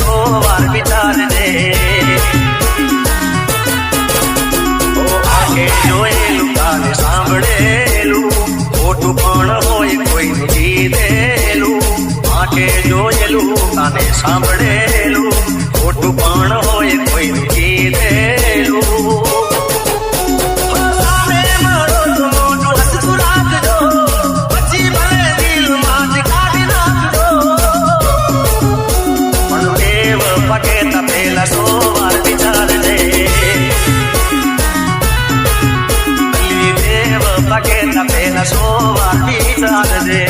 સો વાર વિચારજે. ઓ આંખે જોયેલું કાને સાંભળેલું ખોટું પણ હોય કોઈનું કીધેલું. આંખે જોયેલું કાને સાંભળેલું ખોટું પણ હોય કોઈનું કીધેલું. પેલા સો વાર વિચારજે. દેવ પગેતા પેલા સો વાર વિચારજે.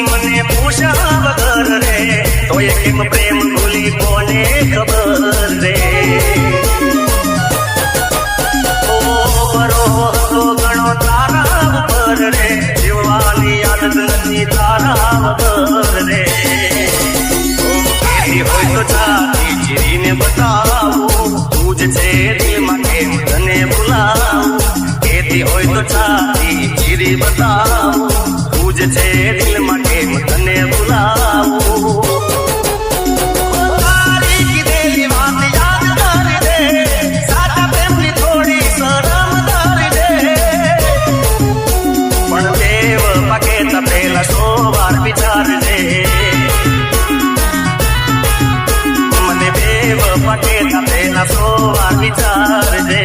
મને પૂછા વગર રે તો કેમ પ્રેમ ભૂલી કોને ખબર રે. ઓ બરો હતો ગણો તારા વગર રે જીવવાની આદત નથી તારા વગર રે. કેતી હોય તો છાતી ચીરીને બતાવું તું જ છે દિલમાં કેમ તને ભૂલાવું. કેતી હોય તો છાતી ચીરી બતાવું તું જ છે દિલમાં કેમ તને ભૂલાવું. તારી કીધેલી વાત યાદ કરી દે સાચા પ્રેમની થોડી શરમ કરી દે. પણ દેવ પગેતા પેલા સો વાર વિચારજે. મને દેવ પગેતા પેલા સો વાર વિચારજે.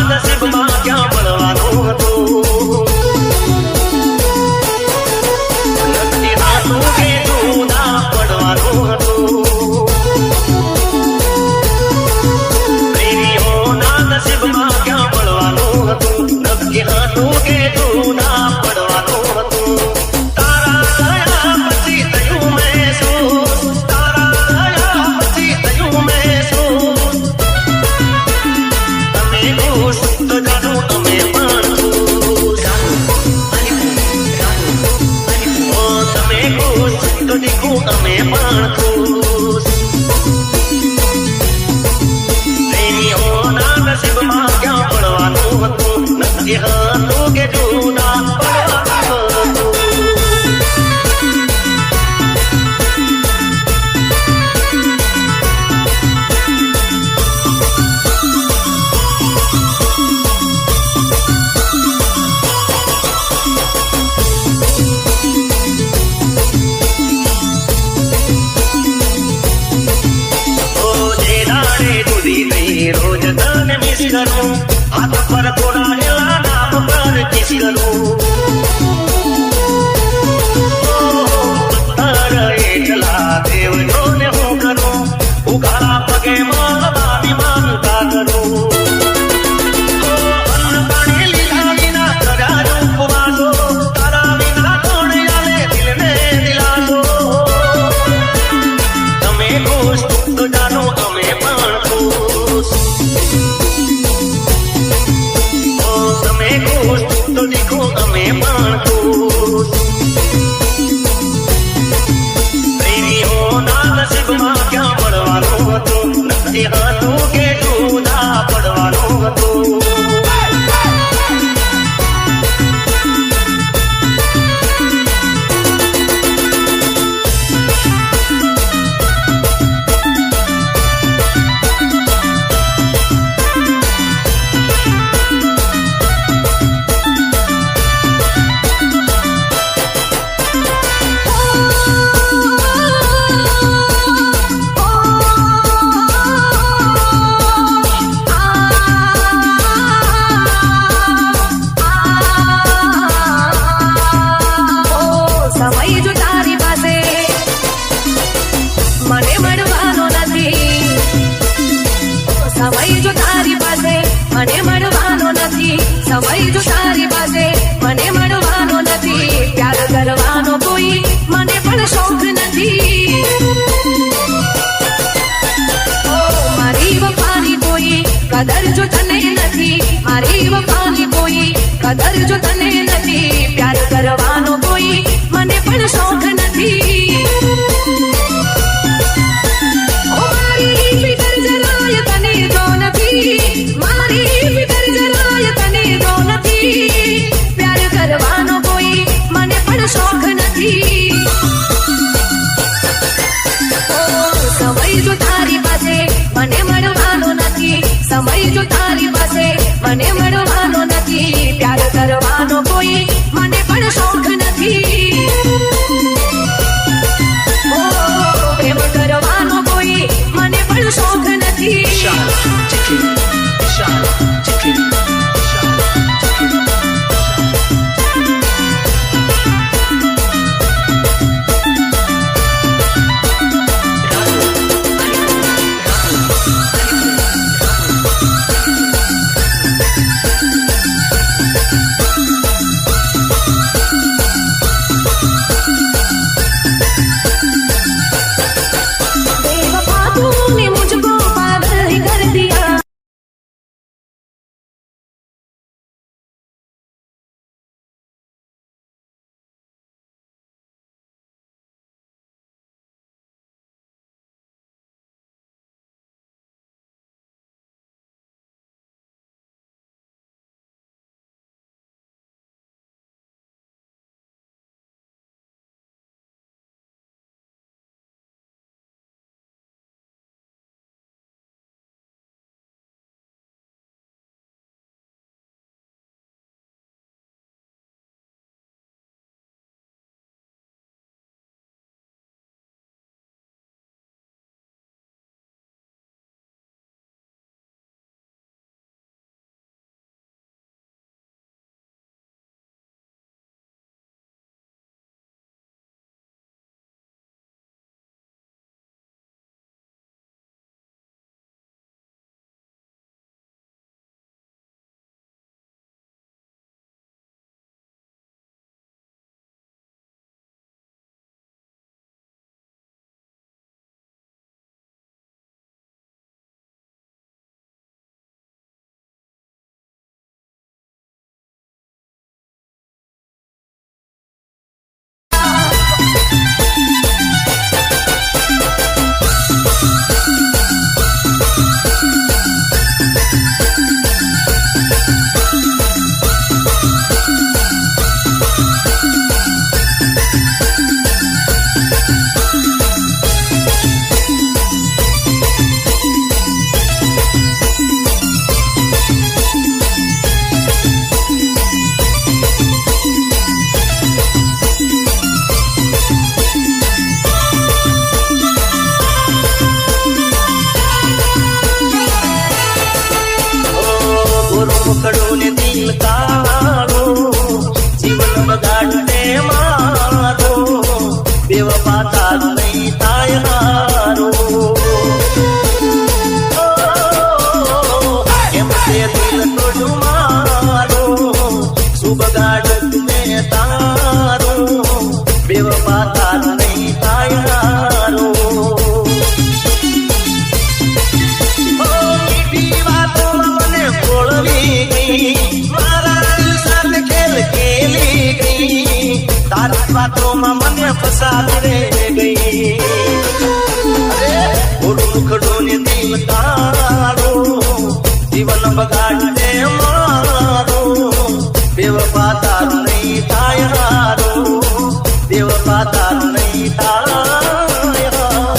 નસીબમાં ક્યાં મળવાનું હતું નક્કી હતું કે તું ના પડવાનું હતું. પ્રેમીઓના નસીબમાં ક્યાં મળવાનું હતું નક્કી હતું કે તું ના પડવાનું હતું. તારા ગયા પછી થયું મહેસૂસ તારા ગયા પછી થયું મહેસૂસ. તમે ખુશ તો જાણું અમે પણ ખુશ. ઓ તમે ખુશ તો દીકું અમે પણ ખુશ. પ્રેમીઓના નસીબમાં ક્યાં પડવાનું હતું નક્કી હતું કે જૂના પડવાનું હતું. રોજ તને મિસ કરું હાથ પર થોડા નામ પર કિસ કરું. એટલા દેવ જોને હું કરું ઉઘાડા પગે મારી માનતા કરું. અન્ન પાણી લીધા વિના કર્યા ઉપવાસો તારા વિના કોણ આવે દિલને દિલાસો. તમે ખુશ તો જાણો અમે પણ ખુશ. તમે ખુશ તો દીખો અમે પણ ખુશ. પ્રેમીઓના નસીબમાં ક્યાં પડવાનું હતું નક્કી હતું કે જુદા પડવાનું હતું. સમય જો તારી પાસે મને મળવાનો નથી. પ્યાર કરવાનો કોઈ મને પણ શોખ નથી. ઓ મારી વફાની કોઈ કદર જો તને નથી, મારી વફાની કોઈ કદર જો તને નથી, પ્યાર કરવાનો કોઈ મને પણ શોખ નથી. ઓ મારી ફિકર જરાય તને જો નથી, મારી ફિકર જરાય તને જો નથી, પ્યાર કરવાનો કોઈ મને પણ શોખ નથી. ઓ સમય જો તારી પાસે મને મળવાનો નથી, સમય જો તારી પાસે મને મળવાનો નથી, પ્યાર કરવાનો કોઈ મને પણ શોખ નથી. ઓ પ્રેમ કરવાનો કોઈ મને પણ શોખ નથી. बेवफा तूने मुझको पागल ही कर दिया. મુખડું ને દિલ કાળું, જીવન બગાડને મારું, બેવફા તારું નહીં થાય હારું. એમ તે દિલ તોડું મારું, શું બગાડું મેં તારું, બેવફા તારું નહીં થાય હારું. તારી વાતોમાં મને ફસાવી રે ગઈ. ઓલું મુખડું ને દિલ તારું, જીવન બગાડને મારું, બેવફા તારું નહીં થાય હારું, બેવફા તારું નહીં થાય હારું.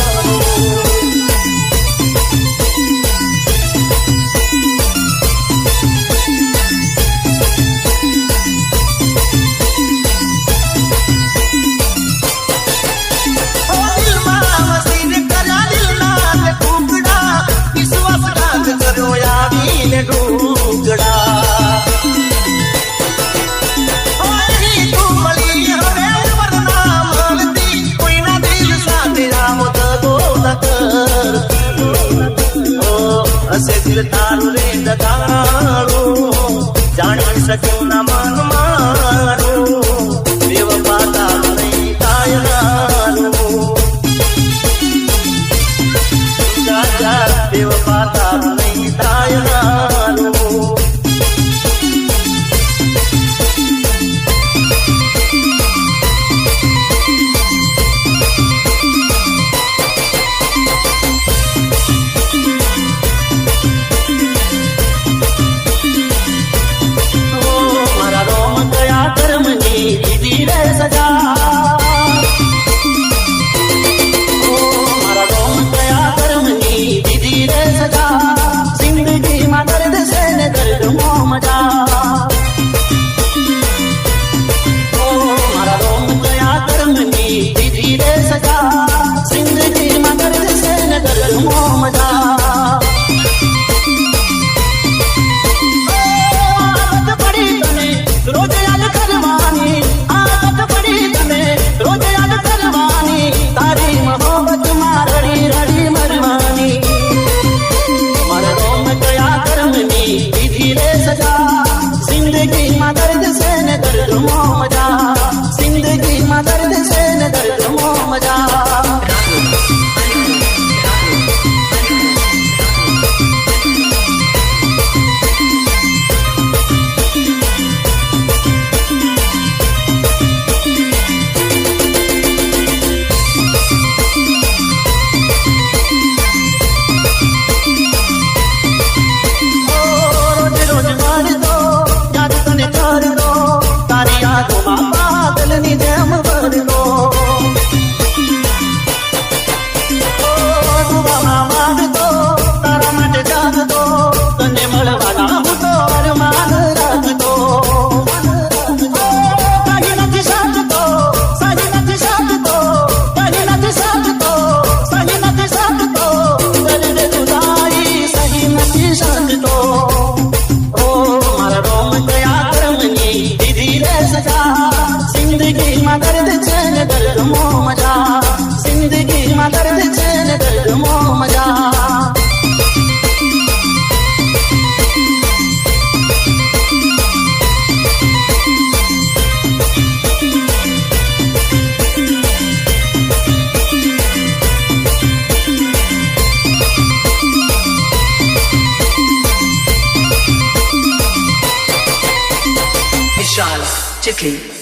હસે દિલ તારું રે દગાડું, જાણી શક્યું ના મન મારું, બેવફા Chitli.